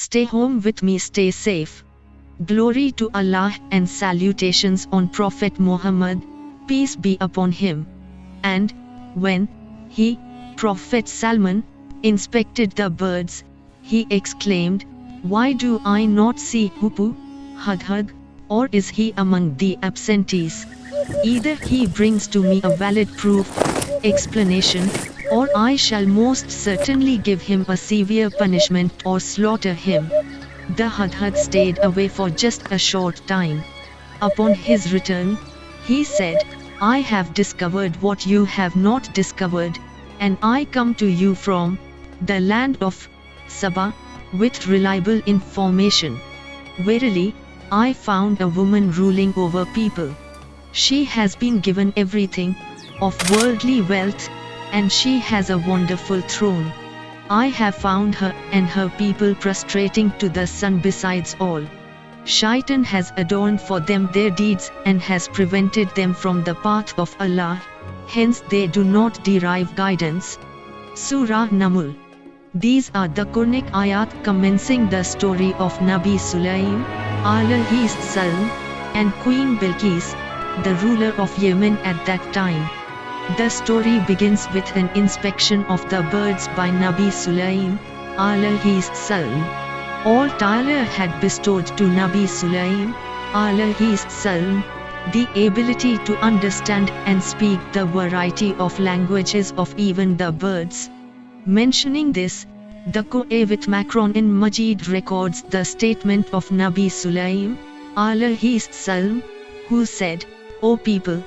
Stay home with me, stay safe. Glory to Allah and salutations on Prophet Muhammad, peace be upon him. And, when he, Prophet Salman, inspected the birds, he exclaimed, "Why do I not see Hoopoe, Hudhud, or is he among the absentees? Either he brings to me a valid proof, explanation, or I shall most certainly give him a severe punishment or slaughter him." The Hudhud stayed away for just a short time. Upon his return, he said, "I have discovered what you have not discovered, and I come to you from the land of Saba with reliable information. Verily, I found a woman ruling over people. She has been given everything of worldly wealth, and she has a wonderful throne. I have found her and her people prostrating to the sun besides all. Shaitan has adorned for them their deeds and has prevented them from the path of Allah, hence they do not derive guidance." Surah Naml. These are the Quranic ayat commencing the story of Nabi Sulaim, alayhi salam, and Queen Bilqis, the ruler of Yemen at that time. The story begins with an inspection of the birds by Nabi Sulaim, alayhi salam. All Ta'ala had bestowed to Nabi Sulaim, alayhi salam, the ability to understand and speak the variety of languages of even the birds. Mentioning this, the Qur'an Macron in Majid records the statement of Nabi Sulaim, alayhi salam, who said, "O people,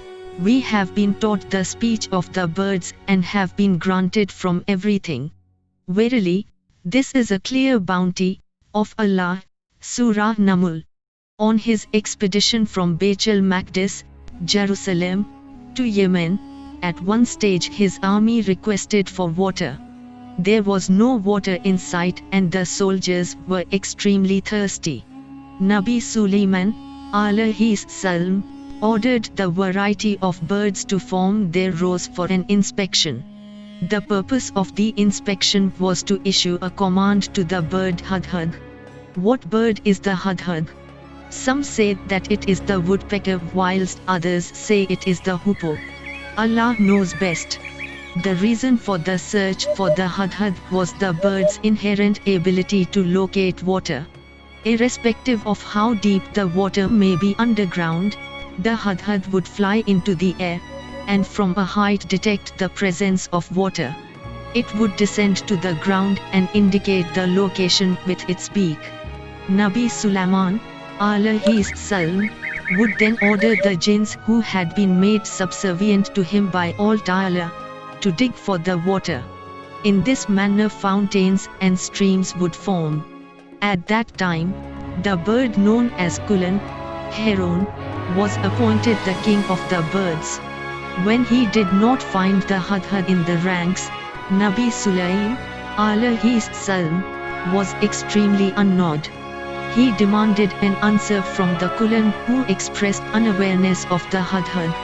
we have been taught the speech of the birds and have been granted from everything. Verily, this is a clear bounty of Allah." Surah Naml. On his expedition from Baitul Maqdis, Jerusalem, to Yemen, at one stage his army requested for water. There was no water in sight and the soldiers were extremely thirsty. Nabi Sulaiman, alayhi salam, ordered the variety of birds to form their rows for an inspection. The purpose of the inspection was to issue a command to the bird Hudhud. What bird is the Hudhud? Some say that it is the woodpecker, whilst others say it is the hoopoe. Allah knows best. The reason for the search for the Hudhud was the bird's inherent ability to locate water. Irrespective of how deep the water may be underground, the Hudhud would fly into the air, and from a height detect the presence of water. It would descend to the ground and indicate the location with its beak. Nabi Sulaiman, alayhi salam, would then order the jinns who had been made subservient to him by all Ta'ala, to dig for the water. In this manner fountains and streams would form. At that time, the bird known as Kulan, Heron, was appointed the king of the birds. When he did not find the Hudhud in the ranks, Nabi Sulaim, alayhi salam, was extremely annoyed. He demanded an answer from the Kulan, who expressed unawareness of the Hudhud.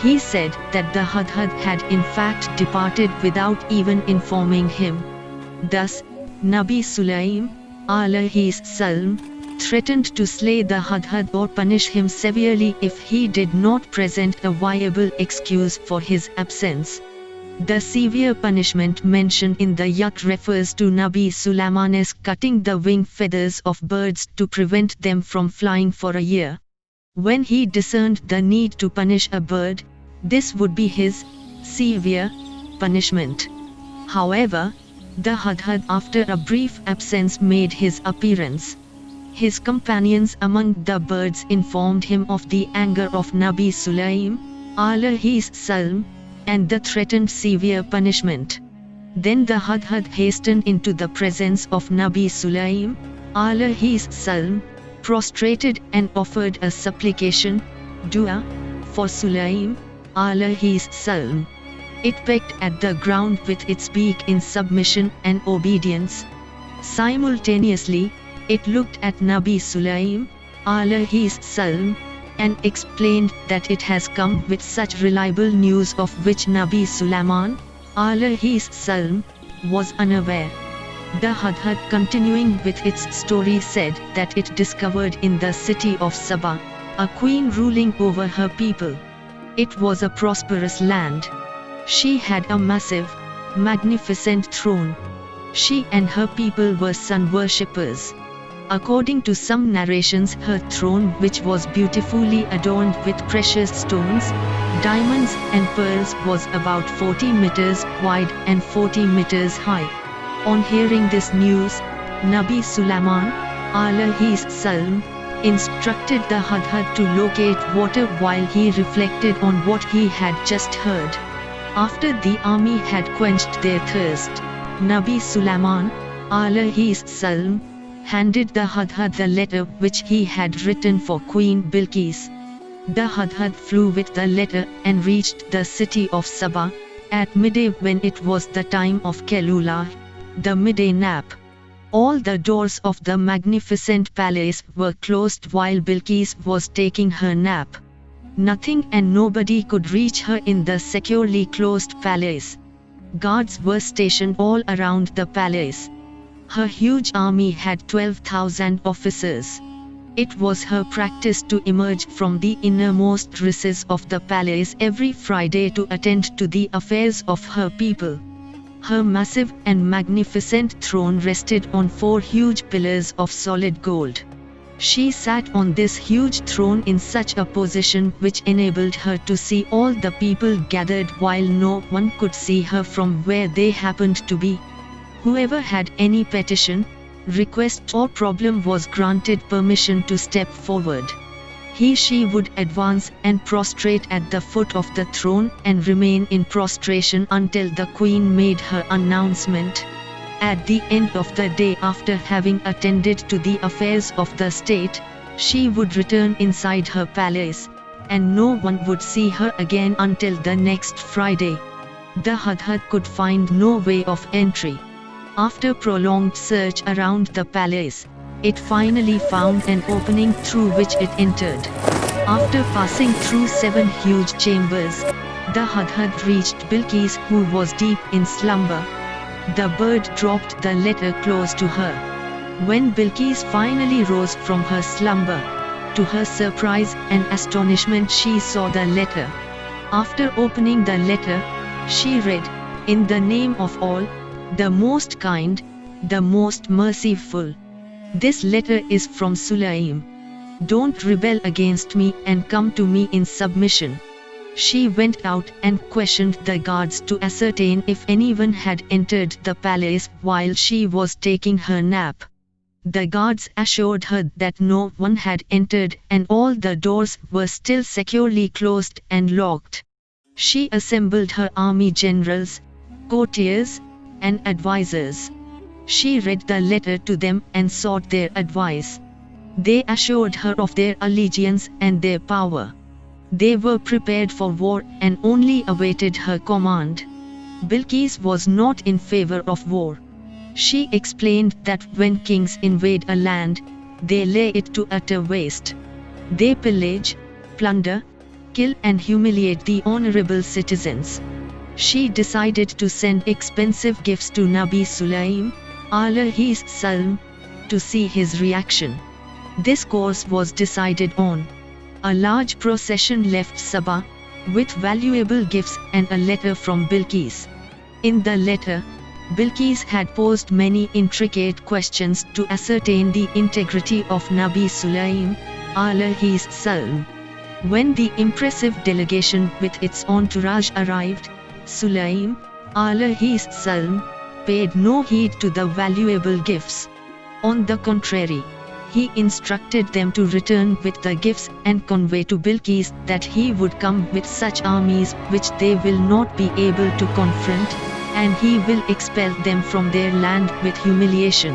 He said that the Hudhud had in fact departed without even informing him. Thus, Nabi Sulaim, alayhi salam, threatened to slay the Hudhud or punish him severely if he did not present a viable excuse for his absence. The severe punishment mentioned in the ayat refers to Nabi Sulaiman's cutting the wing feathers of birds to prevent them from flying for a year. When he discerned the need to punish a bird, this would be his severe punishment. However, the Hudhud after a brief absence made his appearance. His companions among the birds informed him of the anger of Nabi Sulaim, alayhi salam, and the threatened severe punishment. Then the Hudhud hastened into the presence of Nabi Sulaim, alayhi salam, prostrated and offered a supplication, dua, for Sulaim, alayhi salam. It pecked at the ground with its beak in submission and obedience. Simultaneously, it looked at Nabi Sulaim, alayhi salam, and explained that it has come with such reliable news of which Nabi Sulaiman, alayhi salam, was unaware. The Hudhud, continuing with its story, said that it discovered in the city of Saba a queen ruling over her people. It was a prosperous land. She had a massive, magnificent throne. She and her people were sun worshippers. According to some narrations, her throne, which was beautifully adorned with precious stones, diamonds and pearls, was about 40 meters wide and 40 meters high. On hearing this news, Nabi Sulaiman alayhi salam instructed the Hudhud to locate water while he reflected on what he had just heard. After the army had quenched their thirst, Nabi Sulaiman alayhi salam handed the Hudhud the letter which he had written for Queen Bilqis. The Hudhud flew with the letter and reached the city of Saba at midday, when it was the time of Kailula, the midday nap. All the doors of the magnificent palace were closed while Bilqis was taking her nap. Nothing and nobody could reach her in the securely closed palace. Guards were stationed all around the palace. Her huge army had 12,000 officers. It was her practice to emerge from the innermost recesses of the palace every Friday to attend to the affairs of her people. Her massive and magnificent throne rested on 4 huge pillars of solid gold. She sat on this huge throne in such a position which enabled her to see all the people gathered while no one could see her from where they happened to be. Whoever had any petition, request or problem was granted permission to step forward. She would advance and prostrate at the foot of the throne and remain in prostration until the queen made her announcement. At the end of the day, after having attended to the affairs of the state, she would return inside her palace, and no one would see her again until the next Friday. The Hudhud could find no way of entry. After prolonged search around the palace, it finally found an opening through which it entered. After passing through 7 huge chambers, the Hudhud reached Bilqis, who was deep in slumber. The bird dropped the letter close to her. When Bilqis finally rose from her slumber, to her surprise and astonishment she saw the letter. After opening the letter, she read, "In the name of all, the most kind, the most merciful. This letter is from Sulaim. Don't rebel against me and come to me in submission." She went out and questioned the guards to ascertain if anyone had entered the palace while she was taking her nap. The guards assured her that no one had entered and all the doors were still securely closed and locked. She assembled her army generals, courtiers, and advisors. She read the letter to them and sought their advice. They assured her of their allegiance and their power. They were prepared for war and only awaited her command. Bilqis was not in favor of war. She explained that when kings invade a land, they lay it to utter waste. They pillage, plunder, kill and humiliate the honorable citizens. She decided to send expensive gifts to Nabi Sulaim alayhi salam to see his reaction. This course was decided on. A large procession left Saba with valuable gifts and a letter from Bilqis. In the letter, Bilqis had posed many intricate questions to ascertain the integrity of Nabi Sulaim alayhi salam. When the impressive delegation with its entourage arrived, Sulaim alayhi salam paid no heed to the valuable gifts. On the contrary, he instructed them to return with the gifts and convey to Bilqis that he would come with such armies which they will not be able to confront, and he will expel them from their land with humiliation.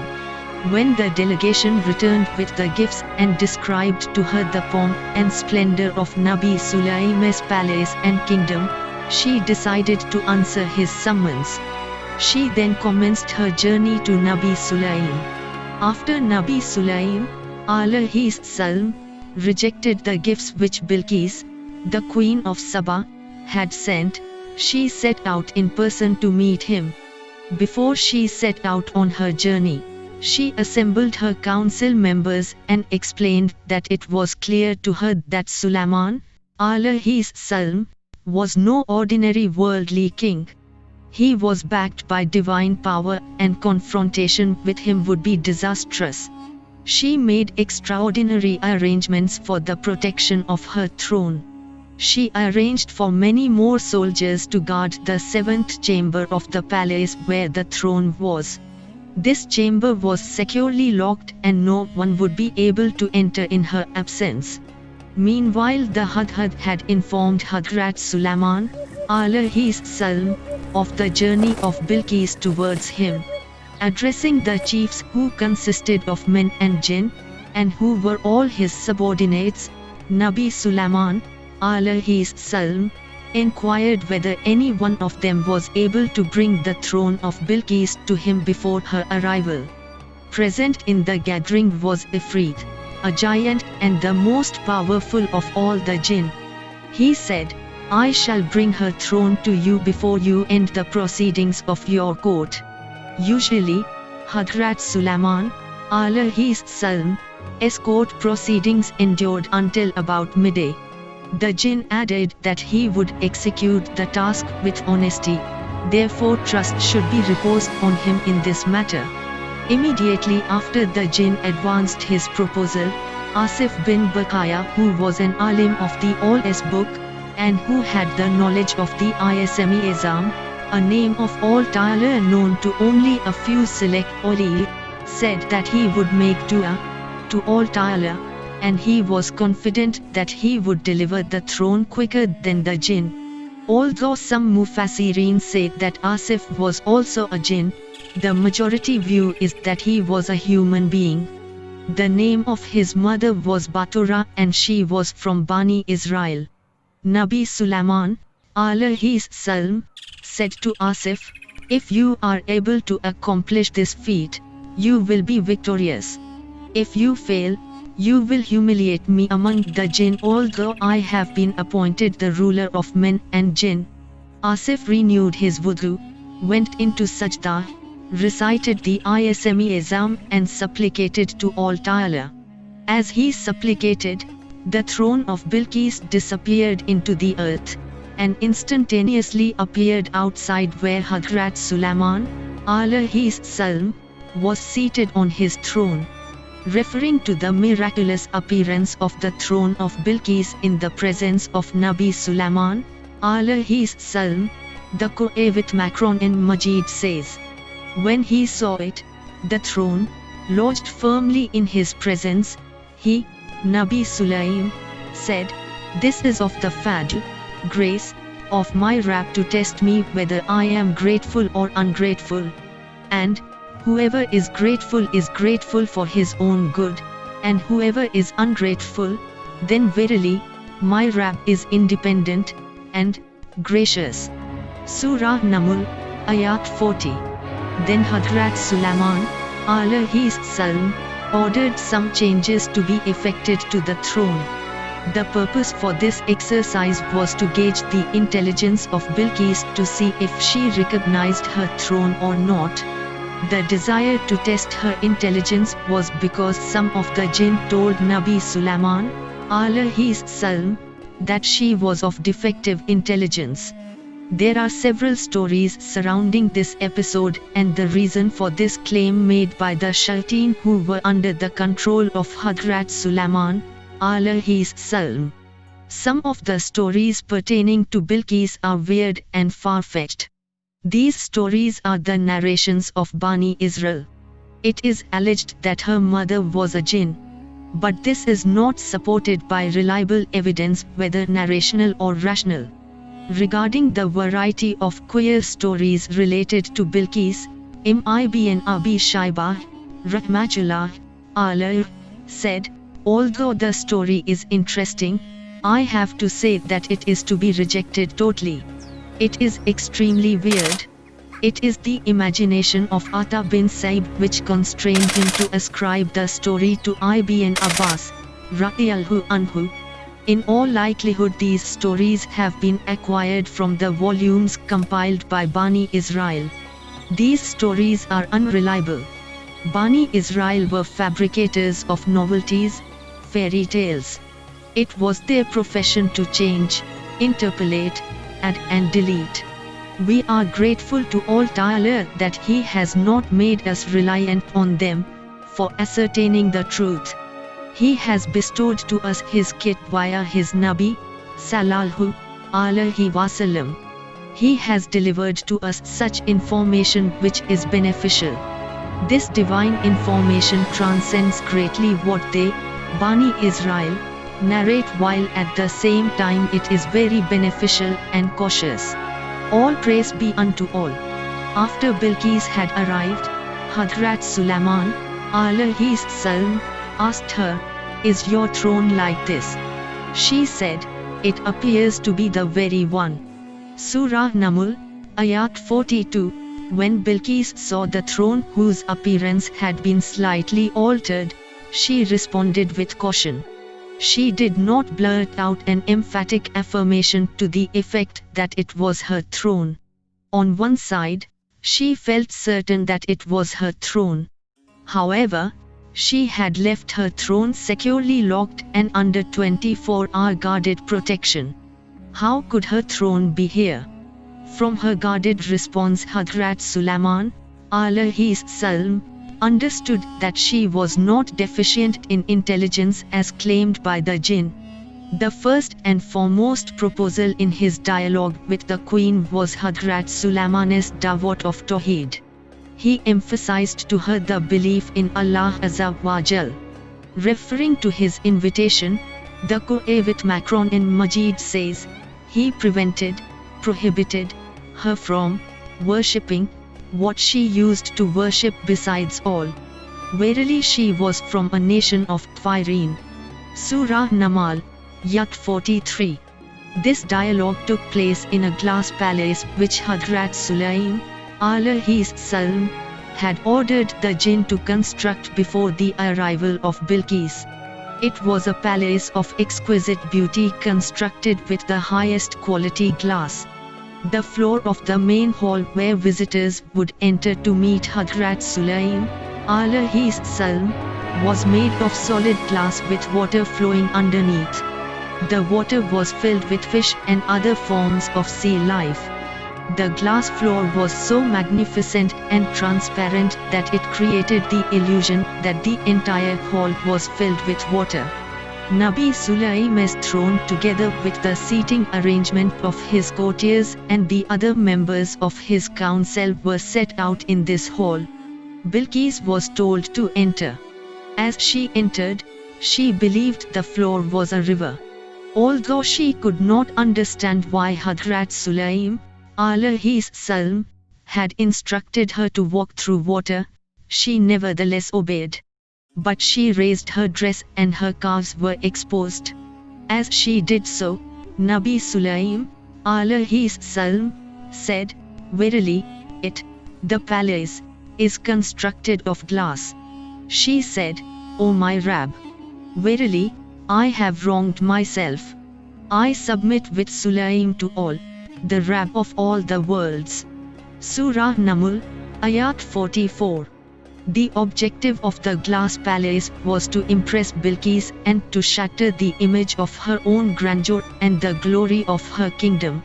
When the delegation returned with the gifts and described to her the pomp and splendor of Nabi Sulaim's palace and kingdom, she decided to answer his summons. She then commenced her journey to Nabi Sulaim. After Nabi Sulaim alayhi salam rejected the gifts which Bilqis, the queen of Saba, had sent, she set out in person to meet him. Before she set out on her journey, she assembled her council members and explained that it was clear to her that Sulaiman, alayhis salam, was no ordinary worldly king. He was backed by divine power, and confrontation with him would be disastrous. She made extraordinary arrangements for the protection of her throne. She arranged for many more soldiers to guard the seventh chamber of the palace where the throne was. This chamber was securely locked and no one would be able to enter in her absence. Meanwhile, the Hudhud had informed Hadrat Sulaiman, alayhis salam, of the journey of Bilqis towards him. Addressing the chiefs, who consisted of men and jinn, and who were all his subordinates, Nabi Sulaiman, alayhis salam, inquired whether any one of them was able to bring the throne of Bilqis to him before her arrival. Present in the gathering was Ifrit, a giant and the most powerful of all the jinn. He said, "I shall bring her throne to you before you end the proceedings of your court." Usually, Hadrat Sulaiman, alayhis salam, escort proceedings endured until about midday. The jinn added that he would execute the task with honesty, therefore trust should be reposed on him in this matter. Immediately after the jinn advanced his proposal, Asif bin Bakaya, who was an alim of the Al-Is book, and who had the knowledge of the Ism-e-Azam, a name of all Ta'ala known to only a few select awliya, said that he would make dua to all Ta'ala, and he was confident that he would deliver the throne quicker than the jinn. Although some Mufassirin say that Asif was also a jinn, the majority view is that he was a human being. The name of his mother was Batura and she was from Bani Israel. Nabi Sulaiman, alayhis salam, said to Asif, "If you are able to accomplish this feat, you will be victorious. If you fail, you will humiliate me among the jinn, although I have been appointed the ruler of men and jinn." Asif renewed his wudu, went into sajda, recited the Ism-e-Azam and supplicated to all Ta'ala. As he supplicated, the throne of Bilqis disappeared into the earth, and instantaneously appeared outside where Hadrat Sulaiman, alayhis salam, was seated on his throne. Referring to the miraculous appearance of the throne of Bilqis in the presence of Nabi Sulaiman, alayhis salam, the Qur'an Macron in Majid says, "When he saw it, the throne, lodged firmly in his presence, he, Nabi Sulaim, said, 'This is of the fadl, grace, of my Rabb to test me whether I am grateful or ungrateful. And whoever is grateful for his own good, and whoever is ungrateful, then verily, my Rabb is independent and gracious." Surah Naml, Ayat 40. Then Hadrat Sulaiman, alayhis salam, ordered some changes to be effected to the throne. The purpose for this exercise was to gauge the intelligence of Bilqis to see if she recognized her throne or not. The desire to test her intelligence was because some of the jinn told Nabi Sulaiman, alayhis salam, that she was of defective intelligence. There are several stories surrounding this episode and the reason for this claim made by the shayateen who were under the control of Hadrat Sulaiman, alayhis salam. Some of the stories pertaining to Bilqis are weird and far-fetched. These stories are the narrations of Bani Israel. It is alleged that her mother was a jinn, but this is not supported by reliable evidence, whether narrational or rational. Regarding the variety of queer stories related to Bilqis, Ibn Abi Shaybah, rahmatullah alayh, said, "Although the story is interesting, I have to say that it is to be rejected totally. It is extremely weird. It is the imagination of Atta bin Saib which constrained him to ascribe the story to Ibn Abbas, radiyallahu anhu. In all likelihood these stories have been acquired from the volumes compiled by Bani Israel." These stories are unreliable. Bani Israel were fabricators of novelties, fairy tales. It was their profession to change, interpolate, add and delete. We are grateful to all Ta'ala that He has not made us reliant on them for ascertaining the truth. He has bestowed to us His kit via His Nabi, Sallallahu Alaihi Wasallam. He has delivered to us such information which is beneficial. This divine information transcends greatly what they, Bani Israel, narrate, while at the same time it is very beneficial and cautious. All praise be unto all. After Bilqis had arrived, Hadrat Sulaiman alayhi salam asked her, "Is your throne like this?" She said, "It appears to be the very one." Surah Naml, Ayat 42. When Bilqis saw the throne whose appearance had been slightly altered, she responded with caution. She did not blurt out an emphatic affirmation to the effect that it was her throne. On one side, she felt certain that it was her throne. However, she had left her throne securely locked and under 24-hour guarded protection. How could her throne be here? From her guarded response, Hadrat Sulaiman alayhi salam understood that she was not deficient in intelligence as claimed by the jinn. The first and foremost proposal in his dialogue with the queen was Hadrat Sulaiman's da'wat of Tawheed. He emphasized to her the belief in Allah Azza wa Jal. Referring to his invitation, the Qur'an Macron in Majid says, he prohibited her from worshipping what she used to worship besides all. Verily she was from a nation of Tfireen. Surah Namal, Ayat 43. This dialogue took place in a glass palace which Hadrat Sulaiman alayhi salam had ordered the jinn to construct before the arrival of Bilqis. It was a palace of exquisite beauty constructed with the highest quality glass. The floor of the main hall where visitors would enter to meet Hadrat Sulaiman alayhi salam was made of solid glass with water flowing underneath. The water was filled with fish and other forms of sea life. The glass floor was so magnificent and transparent that it created the illusion that the entire hall was filled with water. Nabi Sulaiman's throne, together with the seating arrangement of his courtiers and the other members of his council, were set out in this hall. Bilqis was told to enter. As she entered, she believed the floor was a river. Although she could not understand why Hadrat Sulaiman alayhi salam had instructed her to walk through water, she nevertheless obeyed. But she raised her dress and her calves were exposed. As she did so, Nabi Sulaiman alayhi salam said, "Verily, the palace, is constructed of glass." She said, "O my Rabb, verily, I have wronged myself. I submit with Sulaiman to all, the Rabb of all the worlds." Surah Naml, Ayat 44. The objective of the glass palace was to impress Bilqis and to shatter the image of her own grandeur and the glory of her kingdom.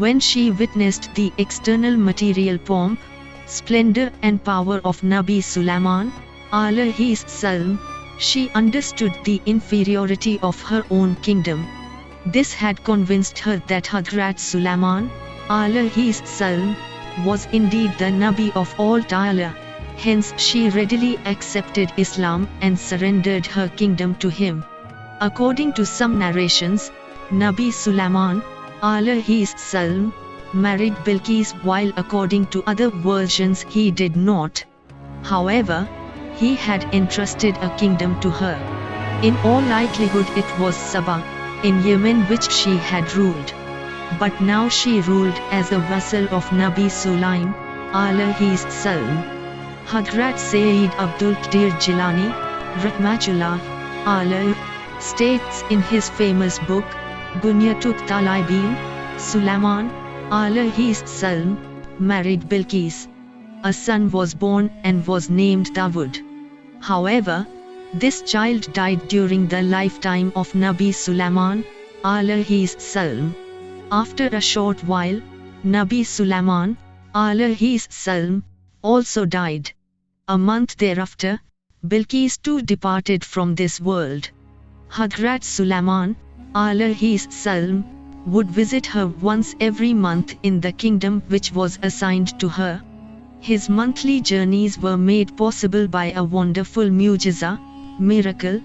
When she witnessed the external material pomp, splendor and power of Nabi Sulaiman alayhi salam, she understood the inferiority of her own kingdom. This had convinced her that Hadrat Sulaiman alayhi salam was indeed the Nabi of all Ta'ala. Hence she readily accepted Islam and surrendered her kingdom to him. According to some narrations, Nabi Sulaiman alayhi salam married Bilqis, while according to other versions he did not. However, he had entrusted a kingdom to her. In all likelihood it was Saba, in Yemen, which she had ruled. But now she ruled as a vassal of Nabi Sulaiman alayhi salam. Hadrat Sayyid Abdul Qadir Jilani, Rahmatullah alayh, states in his famous book, Bunyatut Talibin, Sulaiman alayhi salam married Bilqis. a son was born and was named Dawood. However, this child died during the lifetime of Nabi Sulaiman, alayhis salam. After a short while, Nabi Sulaiman, alayhis salam, also died. A month thereafter, Bilqis too departed from this world. Hadrat Sulaiman, alayhis salam, would visit her once every month in the kingdom which was assigned to her. His monthly journeys were made possible by a wonderful mu'jiza, miracle,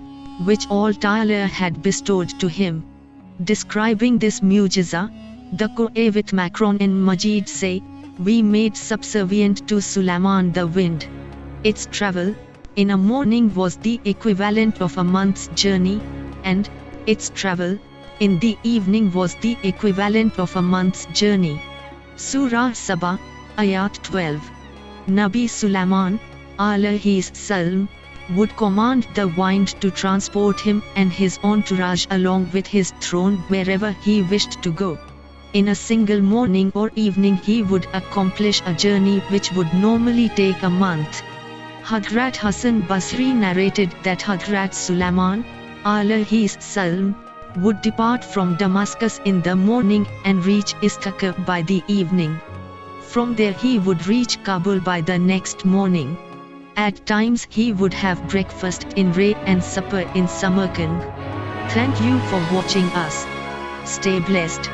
which Allah had bestowed to him. Describing this mu'jiza, the Qur'an Macron and Majid say, "We made subservient to Sulaiman the wind. Its travel, in a morning was the equivalent of a month's journey, and its travel, in the evening was the equivalent of a month's journey." Surah Saba, Ayat 12. Nabi Sulaiman, alayhis salam, would command the wind to transport him and his entourage along with his throne wherever he wished to go. In a single morning or evening he would accomplish a journey which would normally take a month. Hadrat Hassan Basri narrated that Hadrat Sulaiman, alayhis salam, would depart from Damascus in the morning and reach Istakar by the evening. From there he would reach Kabul by the next morning. At times he would have breakfast in Ray and supper in Samarkand. Thank you for watching us. Stay blessed.